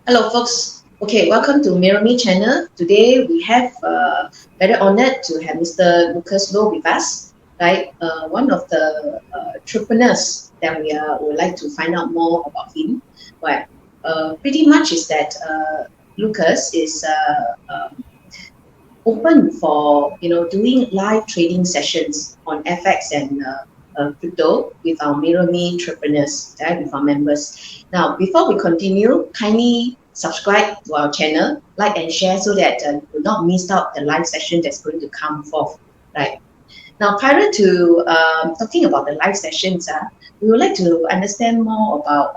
Hello, folks. Okay, welcome to MirorMi channel. Today we have very honored to have Mr. Lucas Low with us, right? One of the entrepreneurs that we would like to find out more about him. But pretty much is that Lucas is open for doing live trading sessions on FX and crypto with our MirorMe entrepreneurs, right, with our members. Now, before we continue, kindly subscribe to our channel, like and share so that you will not miss out the live session that's going to come forth, right? Now, prior to talking about the live sessions, we would like to understand more about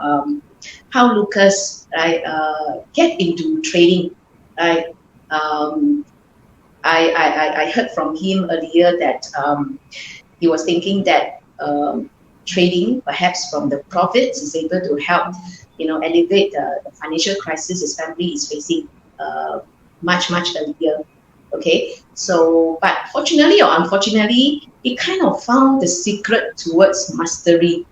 how Lucas, right, get into trading, right? I heard from him earlier that he was thinking that trading, perhaps from the profits, is able to help, elevate the financial crisis his family is facing much earlier. Okay, so but fortunately or unfortunately, he kind of found the secret towards mastery.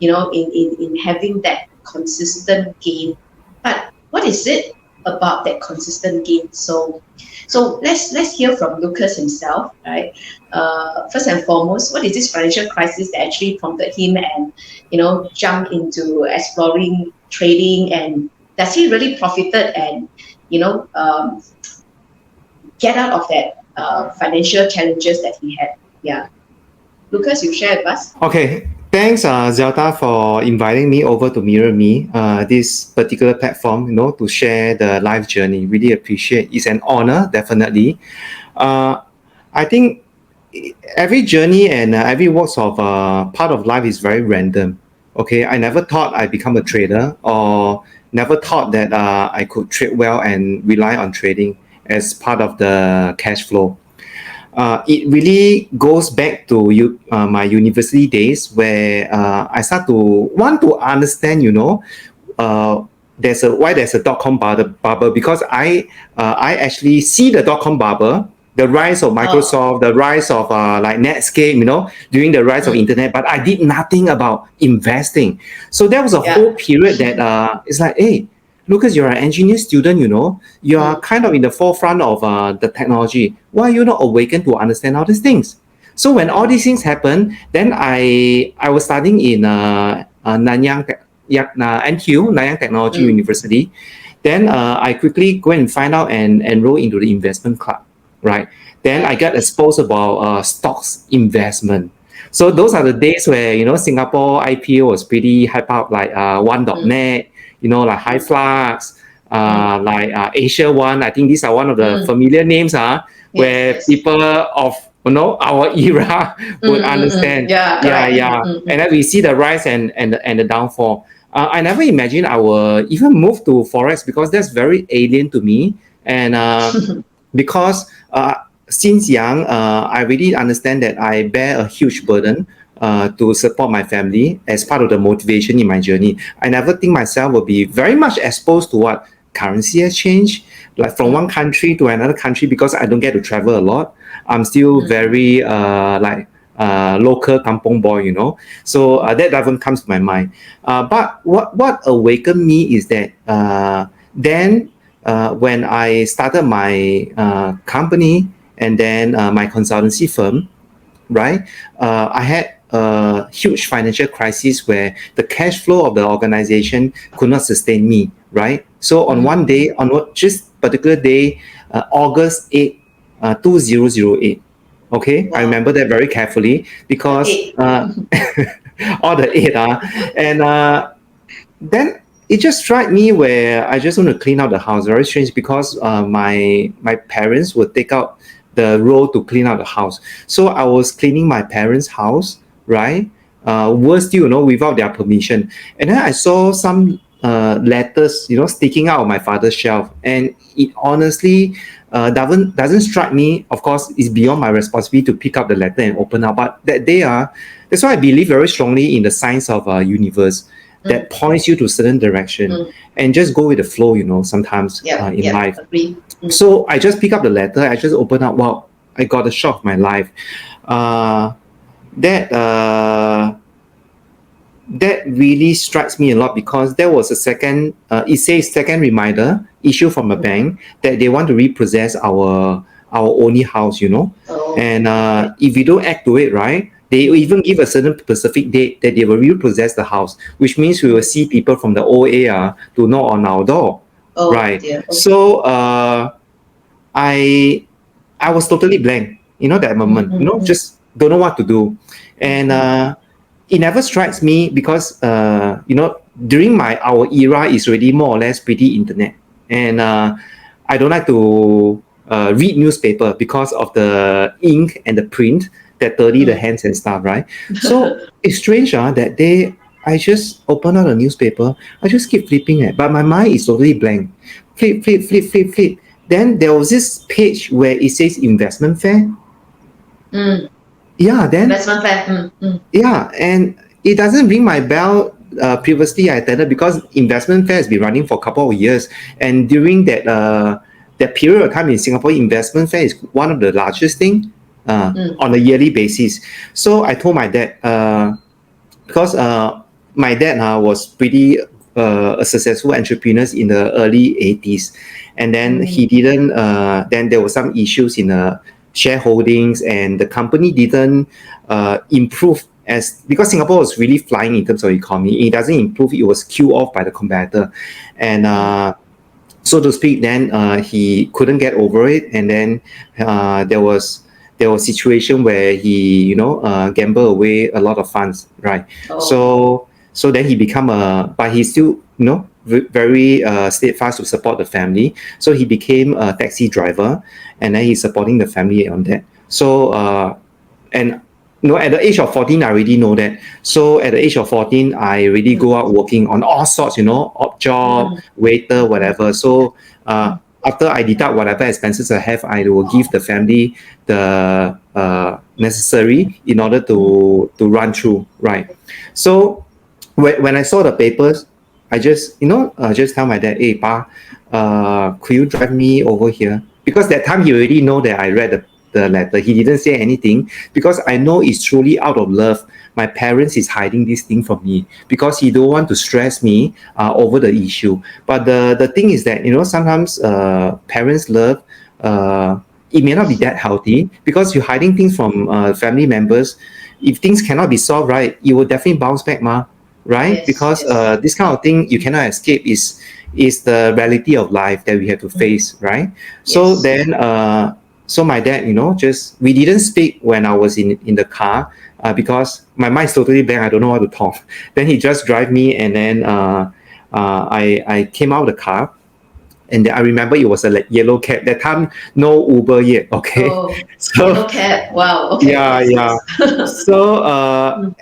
In having that consistent gain. But what is it about that consistent gain? So let's hear from Lucas himself, right? First and foremost, what is this financial crisis that actually prompted him and jump into exploring trading, and does he really profited and get out of that financial challenges that he had? Yeah, Lucas, you share with us. Okay, thanks, Zelda, for inviting me over to MirorMi, this particular platform, to share the life journey. Really appreciate. It's an honor, definitely. I think every journey and every walks of part of life is very random. Okay, I never thought I'd become a trader, or never thought that I could trade well and rely on trading as part of the cash flow. It really goes back to my university days, where I start to want to understand, there's a dot-com bubble, because I actually see the dot-com bubble, the rise of Microsoft, the rise of like Netscape, during the rise of internet, but I did nothing about investing. So there was a whole period that it's like, hey, Lucas, you're an engineer student, you are kind of in the forefront of the technology. Why are you not awakened to understand all these things? So when all these things happen, then I was studying in Nanyang Technology University. Then I quickly go and find out and enroll into the investment club, right? Then I got exposed about stocks investment. So those are the days where, Singapore IPO was pretty hype up, like one.net, like High Flux, like Asia One. I think these are one of the familiar names, where people of our era would understand. And then we see the rise and the downfall. I never imagined I will even move to Forex, because that's very alien to me. And because since young, I really understand that I bear a huge burden to support my family as part of the motivation in my journey. I never think myself will be very much exposed to what currency has changed, like from one country to another country, because I don't get to travel a lot. I'm still very local kampong boy, So that doesn't come to my mind. But what awakened me is that then when I started my company and then my consultancy firm, right? I had a huge financial crisis where the cash flow of the organization could not sustain me, right? So on one day, on just particular day, August 8, 2008, okay? Wow. I remember that very carefully, because all the eight, and then it just struck me where I just want to clean out the house. Very strange, because my parents would take out the role to clean out the house. So I was cleaning my parents' house, right? Worse still, without their permission. And then I saw some letters, sticking out of my father's shelf. And it honestly doesn't strike me. Of course, it's beyond my responsibility to pick up the letter and open up. But that day, that's why I believe very strongly in the science of universe that points you to a certain direction, and just go with the flow, sometimes in life. So I just pick up the letter, I just open up, wow, I got a shock of my life. That that really strikes me a lot because there was a second, it says second reminder issue from a bank that they want to repossess our only house, Oh, and okay. if we don't act to it, right, they even give a certain specific date that they will repossess the house, which means we will see people from the OA to knock on our door, Oh right? dear. Okay. So I I was totally blank, that moment, Mm-hmm. just don't know what to do. And it never strikes me because, during our era is already more or less pretty internet. And I don't like to read newspaper because of the ink and the print that dirty the hands and stuff, right? So it's strange that I just open out a newspaper, I just keep flipping it, but my mind is totally blank. Flip, flip, flip, flip, flip. Then there was this page where it says investment fair. Mm. Yeah, then Investment fair. yeah, and it doesn't ring my bell. Previously, I attended because investment fair has been running for a couple of years, and during that period of time in Singapore, investment fair is one of the largest thing on a yearly basis. So I told my dad, because my dad was pretty a successful entrepreneur in the early 80s, and then he didn't then there were some issues in shareholdings, and the company didn't improve as because Singapore was really flying in terms of economy. It doesn't improve, it was killed off by the competitor, and so to speak. Then he couldn't get over it, and then there was situation where he gamble away a lot of funds, right? Oh. So then he become but he still very steadfast to support the family. So he became a taxi driver, and then he's supporting the family on that. So and at the age of 14, I already know that. So at the age of 14, I already go out working on all sorts, odd job, waiter, whatever. So after I deduct whatever expenses I have, I will give the family the necessary in order to run through, right? So when I saw the papers, I just just tell my dad, hey pa, could you drive me over here? Because that time he already know that I read the letter. He didn't say anything because I know it's truly out of love. My parents is hiding this thing from me because he don't want to stress me over the issue. But the thing is that sometimes parents love, it may not be that healthy because you're hiding things from family members. If things cannot be solved, right, you will definitely bounce back, ma, right? Yes. Because Yes. this kind of thing you cannot escape, is the reality of life that we have to face, right? So Yes. then so my dad, just we didn't speak when I was in the car because my mind is totally blank. I don't know what to talk. Then he just drive me, and then I came out of the car, and then I remember it was a yellow cab. That time, no Uber yet. Okay, Oh, so yellow cab. Wow. Okay. yeah, Yes. yeah. Yes. So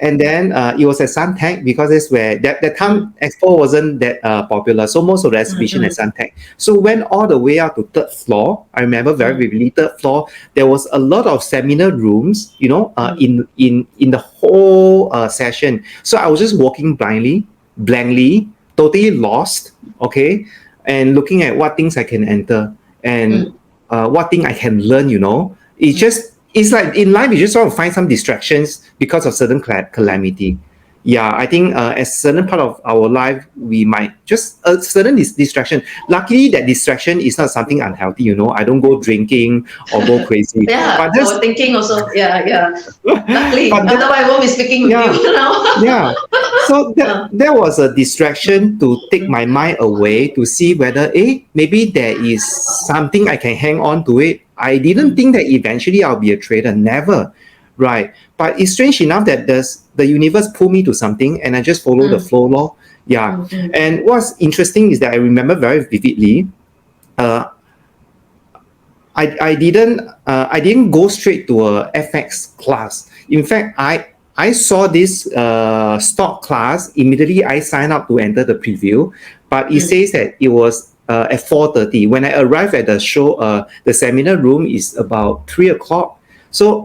and then it was at Suntec because that's where that time Expo wasn't that popular. So most of the exhibition at Suntec. So went all the way out to third floor. I remember very vividly. Third floor, there was a lot of seminar rooms. In the whole session. So I was just walking blankly, totally lost. Okay, and looking at what things I can enter and what thing I can learn. It's like in life you just want to find some distractions because of certain calamity. Yeah, I think at certain part of our life we might just a certain distraction. Luckily that distraction is not something unhealthy. I don't go drinking or go crazy, Yeah. but I was that's thinking also. Yeah. Yeah. Luckily, but that, otherwise I won't be speaking with yeah, you now. yeah. So that was a distraction to take my mind away to see whether maybe there is something I can hang on to it. I didn't think that eventually I'll be a trader, never, right? But it's strange enough that the universe pulled me to something, and I just follow the flow law. Yeah. And what's interesting is that I remember very vividly. Uh, I didn't go straight to a FX class. In fact, I saw this stock class immediately. I signed up to enter the preview, but it says that it was at 4:30. When I arrived at the show, the seminar room is about 3 o'clock. So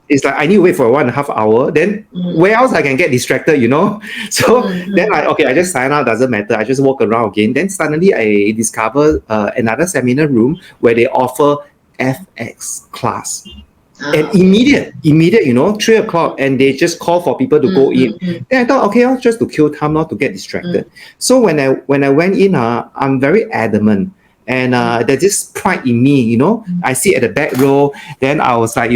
it's like I need to wait for 1.5 hours. Then where else I can get distracted, So then I just sign out, doesn't matter. I just walk around again. Then suddenly I discover another seminar room where they offer FX class. And Okay. immediate, 3 o'clock, and they just call for people to go in. Then I thought, okay, just to kill time, not to get distracted. So when I went in, I'm very adamant, and there's this pride in me, I sit at the back row. Then I was like,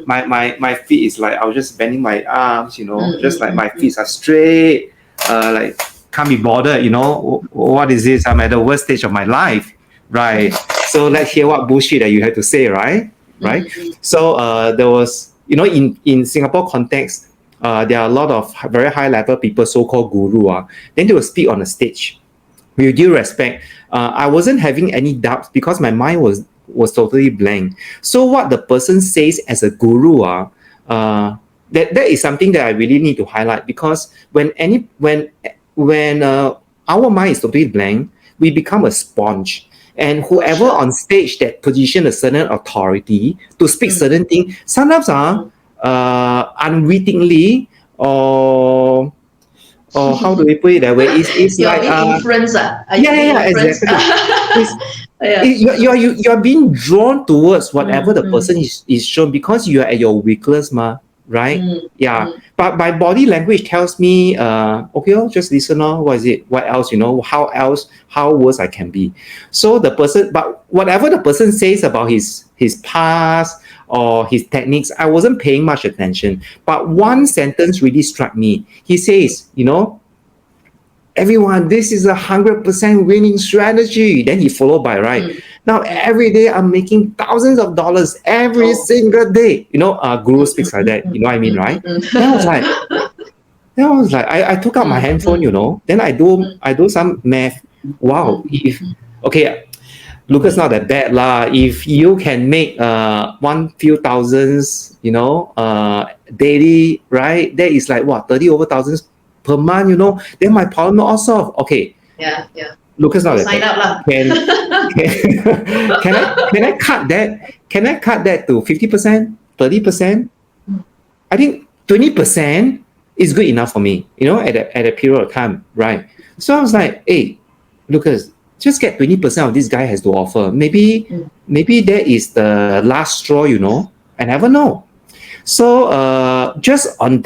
my feet is like, I was just bending my arms, just like my feet are straight, like can't be bothered, what is this? I'm at the worst stage of my life, right? So let's hear what bullshit that you have to say, right? So there was, in Singapore context, there are a lot of very high level people, so-called guru. Then they will speak on the stage. With due respect, I wasn't having any doubts because my mind was totally blank. So what the person says as a guru, that is something that I really need to highlight, because when our mind is totally blank, we become a sponge. And whoever on stage that position a certain authority to speak certain thing, sometimes unwittingly, or how do we put it that way? It's You're like being influenced. Are you being yeah, influenced? exactly. It's, Yeah. you're being drawn towards whatever the Mm. person is shown, because you are at your weakness, right? Mm. Yeah. But my body language tells me, okay, just listen. What is it? What else? How worse I can be. So the person, but whatever the person says about his past or his techniques, I wasn't paying much attention. But one sentence really struck me. He says, everyone, this is 100% winning strategy. Then he followed by, right? Now, every day I'm making thousands of dollars every single day. Guru speaks like that. You know what I mean, right? Then I took out my handphone, then I do some math. Wow. Okay, Lucas, not that bad lah. If you can make one few thousands, daily, right? That is like what, 30 over thousands per month, then my problem not all solved. Okay, Yeah. Lucas, not So that sign bad. up lah. Can I cut that? Can I cut that to 50%, 30%? I think 20% is good enough for me, at a period of time, right? So I was like, hey, Lucas, just get 20% of this guy has to offer. Maybe that is the last straw, I never know. So just on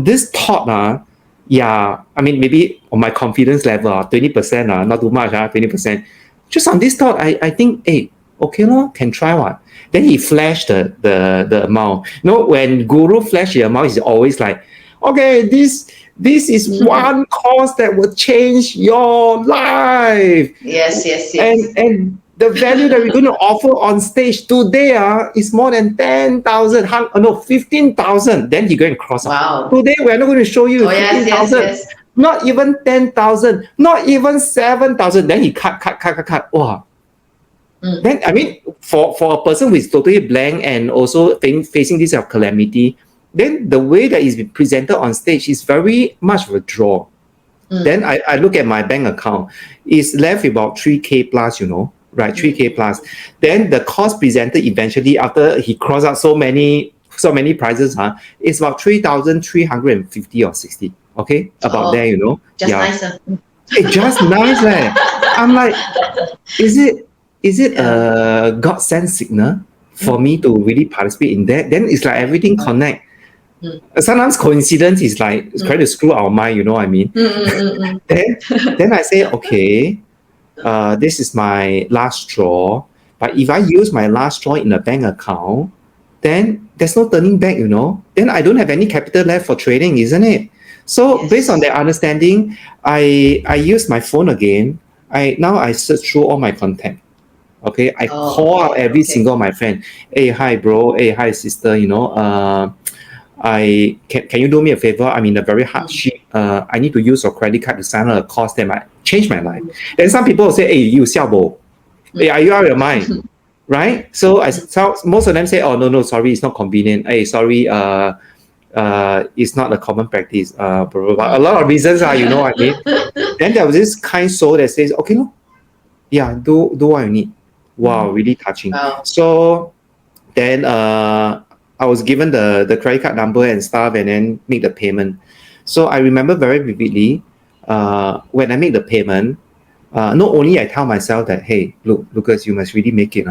this thought, yeah, I mean, maybe on my confidence level, 20%, not too much, 20%. Just on this thought, I think, hey, okay, can try what. Then he flashed the amount. When Guru flashed the amount, he's always like, okay, this is one course that will change your life. Yes. And the value that we're going to offer on stage today is more than 10,000, 15,000. Then you go and cross out. Wow. Today, we're not going to show you Oh, yes, 15,000. yes. Not even 10,000, not even 7,000. Then he cut. Wow. Then, I mean, for a person who is totally blank and also facing this calamity, then the way that is presented on stage is very much of a draw. Then I look at my bank account. It's left about 3K plus, right? 3K plus. Then the cost presented eventually after he crossed out so many prices, it's about 3,350 or 60. Okay, about there, Just yeah. nice. It's just nice, I'm like, is it a God sent signal for me to really participate in that? Then it's like everything connect. Sometimes coincidence is like trying to screw our mind, you know what I mean? Then I say, okay, this is my last straw. But if I use my last straw in a bank account, then there's no turning back, Then I don't have any capital left for trading, isn't it? So based on that understanding, I use my phone again. I search through all my contact. Okay, I call out every single my friend. Hey, hi, bro. Hey, hi, sister. I can you do me a favor? I'm in a very hardship. I need to use your credit card to sign up a course that might change my life. And some people will say, "Hey, you xiao hey, are you out of your mind?" Right? So most of them say, "Oh, no, sorry, it's not convenient. Hey, sorry, it's not a common practice." Blah, blah, blah. A lot of reasons are, you know what I mean. Then there was this kind soul that says, "Okay, no, yeah, do what you need." Wow, really touching. Wow. So then I was given the credit card number and stuff, and then make the payment. So I remember very vividly when I make the payment, not only I tell myself that, hey, look, Lucas, you must really make it,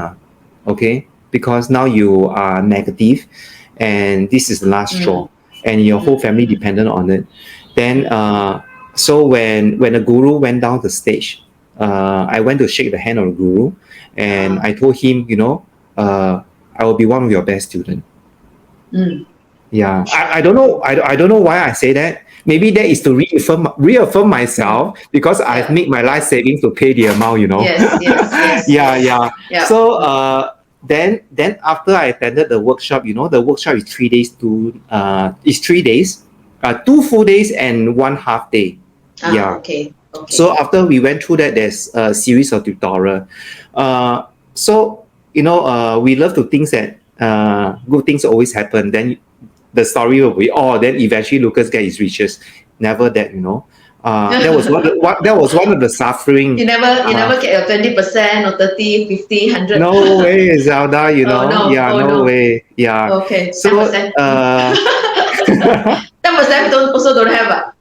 okay? because now you are negative, and this is the last straw, and your whole family dependent on it. Then, so when the guru went down the stage, I went to shake the hand of the guru, and I told him, I will be one of your best students. Yeah, I don't know. I don't know why I say that. Maybe that is to reaffirm myself, because I've made my life savings to pay the amount. Yeah. Yeah. So then after I attended the workshop, the workshop is 3 days. It's 3 days, 2 full days and 1 half day. Yeah. Okay. So after we went through that, there's a series of tutorial. So we love to think that good things always happen. Then the story will be, then eventually Lucas get his riches. Never that. That was one of the suffering. You never get your 20% or 30, 50, 100. No way, Zelda. no. Yeah, no way. Yeah. Okay. So 10%. 10% don't have.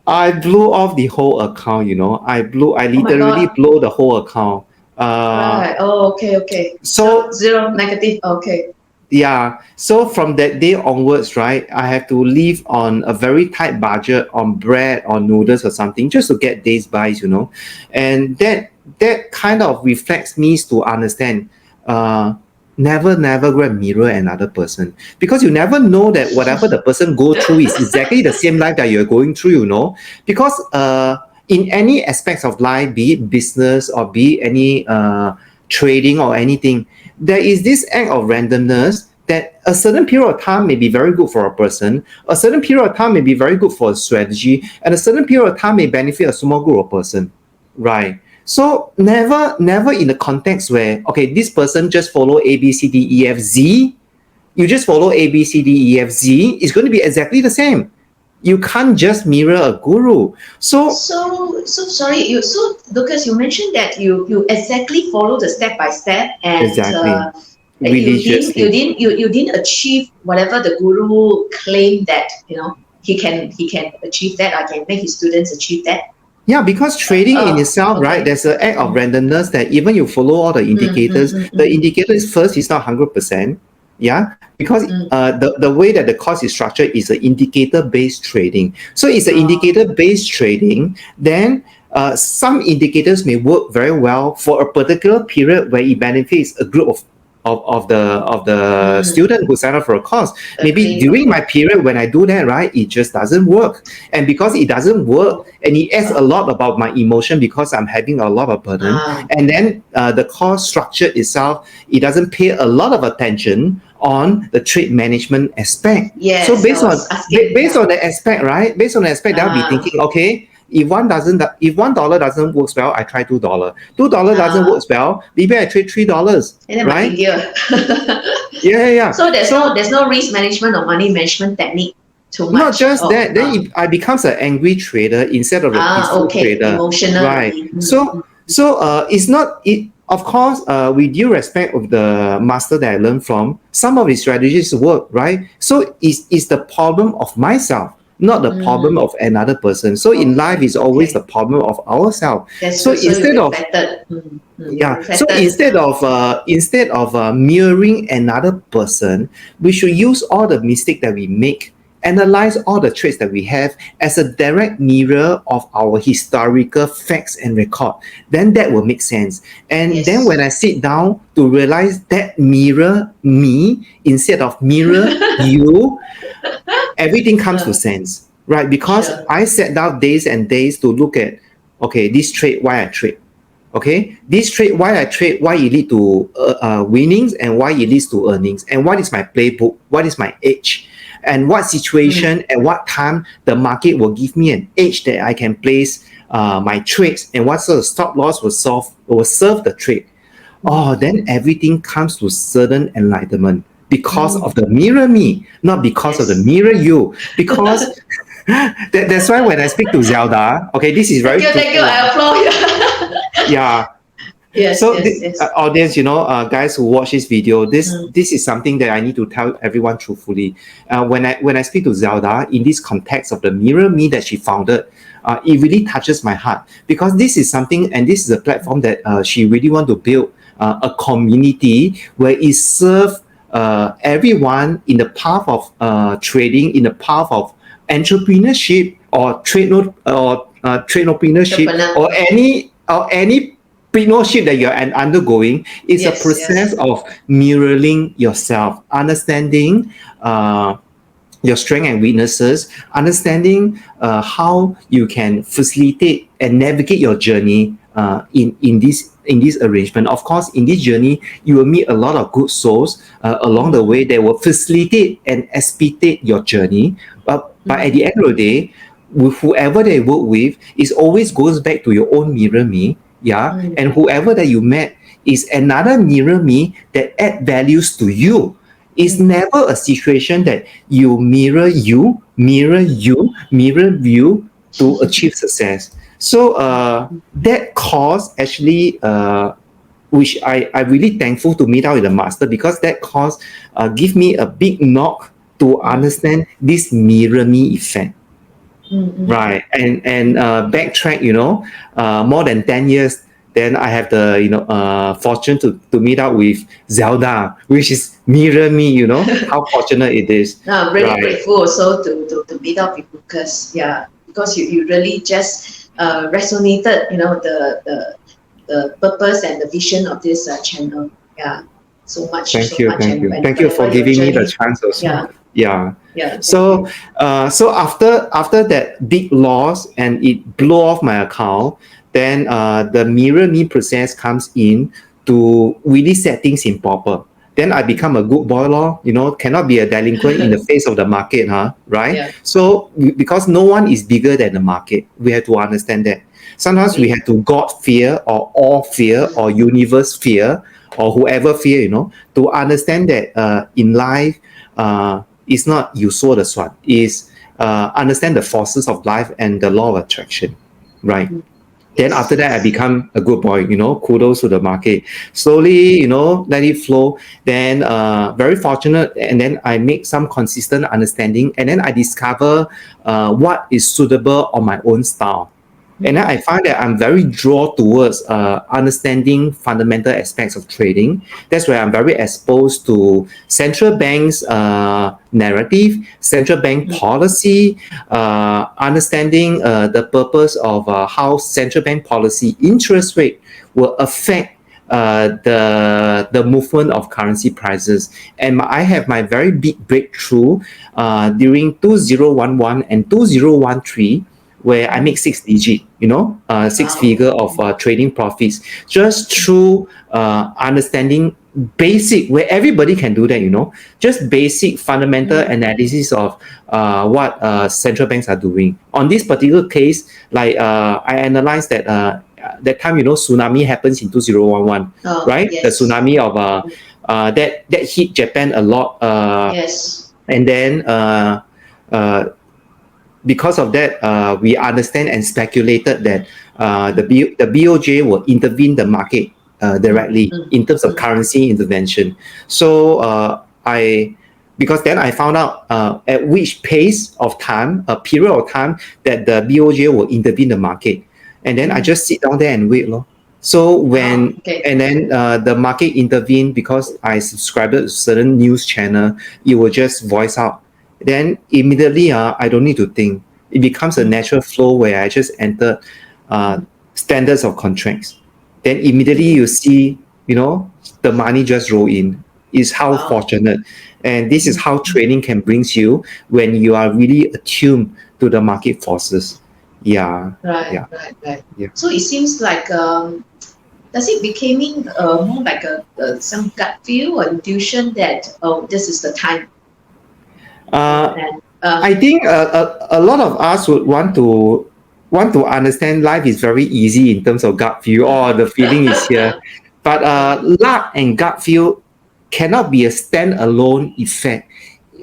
I blew off the whole account. I literally blew the whole account. Right. Oh, okay. So zero negative. Okay. Yeah. So from that day onwards, right, I have to live on a very tight budget on bread or noodles or something just to get days by, and that kind of reflects me to understand, never go and mirror another person, because you never know that whatever the person go through is exactly the same life that you're going through, because in any aspects of life, be it business or be it any trading or anything, there is this act of randomness that a certain period of time may be very good for a person, a certain period of time may be very good for a strategy, and a certain period of time may benefit a small group of person, right? So never in the context where, okay, this person just follow A, B, C, D, E, F, Z. You just follow A, B, C, D, E, F, Z. It's going to be exactly the same. You can't just mirror a guru. So sorry. Lucas, you mentioned that you exactly follow the step by step, and exactly. You didn't achieve whatever the guru claimed that he can achieve that. I can make his students achieve that. Yeah, because trading in itself, right, there's an act of randomness that even you follow all the indicators, the indicator is first is not 100%. Yeah, because the way that the course is structured is an indicator-based trading. So it's an indicator-based trading. Then some indicators may work very well for a particular period where it benefits a group of the student who sign up for a course. Maybe during my period when I do that, right, it just doesn't work. And because it doesn't work, and it adds a lot about my emotion because I'm having a lot of burden. And then the course structure itself, it doesn't pay a lot of attention on the trade management aspect. Yes, so based on the aspect, right? Based on the aspect, I'll be thinking, okay, if $1 doesn't work well, I try $2. $2 doesn't work well, maybe I trade $3. And right? Yeah. So there's no risk management or money management technique too much. Not just that, then I becomes an angry trader instead of a peaceful trader. Emotional. Right. So it's not it. Of course, with due respect of the master that I learned from, some of his strategies work, right? So it's the problem of myself, not the problem of another person. So in life, it's always the problem of ourselves. So instead of mirroring another person, we should use all the mistake that we make, analyze all the traits that we have as a direct mirror of our historical facts and record. Then that will make sense. And then when I sit down to realize that mirror me instead of mirror you, everything comes to sense, right? Because I sat down days and days to look at, okay, this trade, why I trade. Okay, this trade, why I trade, why it lead to winnings and why it leads to earnings, and what is my playbook, what is my edge, and what situation at what time the market will give me an edge that I can place my trades, and what sort of stop loss will serve the trade. Then everything comes to certain enlightenment because of the mirror me, not because of the mirror you. Because that's why when I speak to Zelda, okay, this is very thank you, I applaud you. Yeah. Yes, so audience, guys who watch this video, this is something that I need to tell everyone truthfully. When I speak to Zelda in this context of the mirror me that she founded, it really touches my heart, because this is something, and this is a platform that she really want to build a community where it serves everyone in the path of trading, in the path of entrepreneurship or tradepreneurship Entrepreneur. or any entrepreneurship that you're undergoing is a Yes, process yes. of mirroring yourself, understanding your strengths and weaknesses, understanding how you can facilitate and navigate your journey in this arrangement. Of course, in this journey, you will meet a lot of good souls along the way that will facilitate and expedite your journey. But at the end of the day, with whoever they work with, it always goes back to your own mirror me. Yeah. And whoever that you met is another mirror me that add values to you. It's never a situation that you mirror you to achieve success. So that course actually, which I really thankful to meet out with the master, because that course give me a big knock to understand this mirror me effect. Right. And backtrack, more than 10 years, then I have the fortune to meet up with Zelda, which is mirror me, how fortunate it is. No, I'm really Right. grateful also to meet up with Lucas. Yeah, because you really just resonated, the purpose and the vision of this channel. Yeah, so much, Thank so you, much, thank you, and thank you for whatever your giving me the journey. chance also. Yeah, Yeah. yeah. Thank So, you. so after that big loss and it blew off my account, then the mirror me process comes in to really set things in proper. Then I become a good boy, law. Cannot be a delinquent in the face of the market, huh? Right? Yeah, So because no one is bigger than the market, we have to understand that. Sometimes we agree. have to God fear or all fear or universe fear or whoever fear, to understand that in life, it's not you saw the swan, is understand the forces of life and the law of attraction, right? Then Yes, after that, I yes. become a good boy, kudos to the market. Slowly, let it flow. Then very fortunate. And then I make some consistent understanding. And then I discover what is suitable on my own style. And then I find that I'm very drawn towards understanding fundamental aspects of trading. That's where I'm very exposed to central banks' narrative, central bank policy, understanding the purpose of how central bank policy interest rate will affect the movement of currency prices. And I have my very big breakthrough during 2011 and 2013, where I make six digit, six Wow. figure of trading profits just through understanding basic, where everybody can do that, just basic fundamental analysis of what central banks are doing. On this particular case, like I analyzed that that time, tsunami happens in 2011, Oh, right? The yes. tsunami of that hit Japan a lot, Yes. and then uh, because of that, we understand and speculated that the BOJ will intervene the market directly in terms of currency intervention. So because then I found out at which pace of time, a period of time that the BOJ will intervene the market, and then I just sit down there and wait, lor. So Wow. when Okay. and then the market intervened because I subscribed to certain news channel, it will just voice out. Then immediately, I don't need to think. It becomes a natural flow where I just enter uh, standards of contracts. Then immediately you see, the money just roll in. Is how Wow. fortunate, and this is how trading can brings you when you are really attuned to the market forces. Yeah, Right, yeah, right, right. yeah. So it seems like does it becoming more like some gut feel or intuition that oh, this is the time, Uh, and I think a lot of us would want to understand life is very easy in terms of gut feel. Oh, the feeling is here, but luck and gut feel cannot be a standalone effect.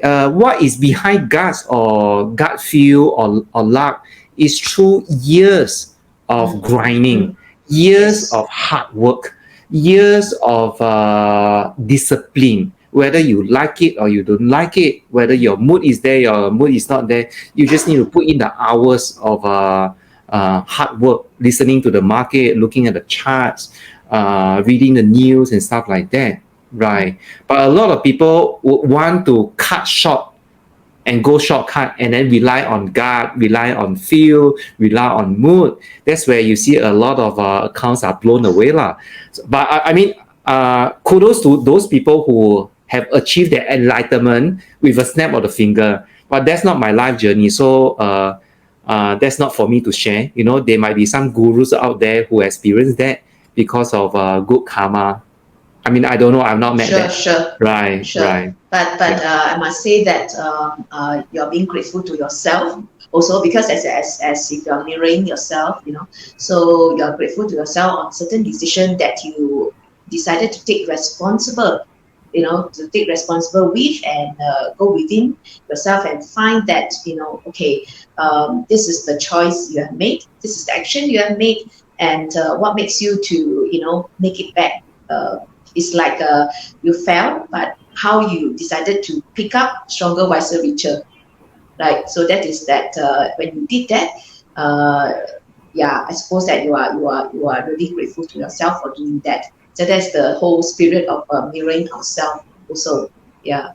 What is behind guts or gut feel or luck is through years of grinding, years yes, of hard work, years of discipline. Whether you like it or you don't like it, whether your mood is there, your mood is not there, you just need to put in the hours of hard work, listening to the market, looking at the charts, reading the news and stuff like that, right? But a lot of people would want to cut short and go shortcut and then rely on gut, rely on feel, rely on mood. That's where you see a lot of accounts are blown away. Lah. But I mean, kudos to those people who have achieved their enlightenment with a snap of the finger. But that's not my life journey. So that's not for me to share. You know, there might be some gurus out there who experience that because of good karma. I mean, I don't know. I've not met Sure, that. sure, Right, sure. right. But Yeah. I must say that you're being grateful to yourself also, because as if you're mirroring yourself, you know, so you're grateful to yourself on certain decision that you decided to take responsible, you know, to take responsible with, and go within yourself and find that, you know, okay, this is the choice you have made, this is the action you have made, and what makes you to, you know, make it back. It's like you fell, but how you decided to pick up stronger, wiser, richer, right? So that is that. When you did that, yeah, I suppose that you are really grateful to yourself for doing that. So that's the whole spirit of mirroring ourselves, also. Yeah.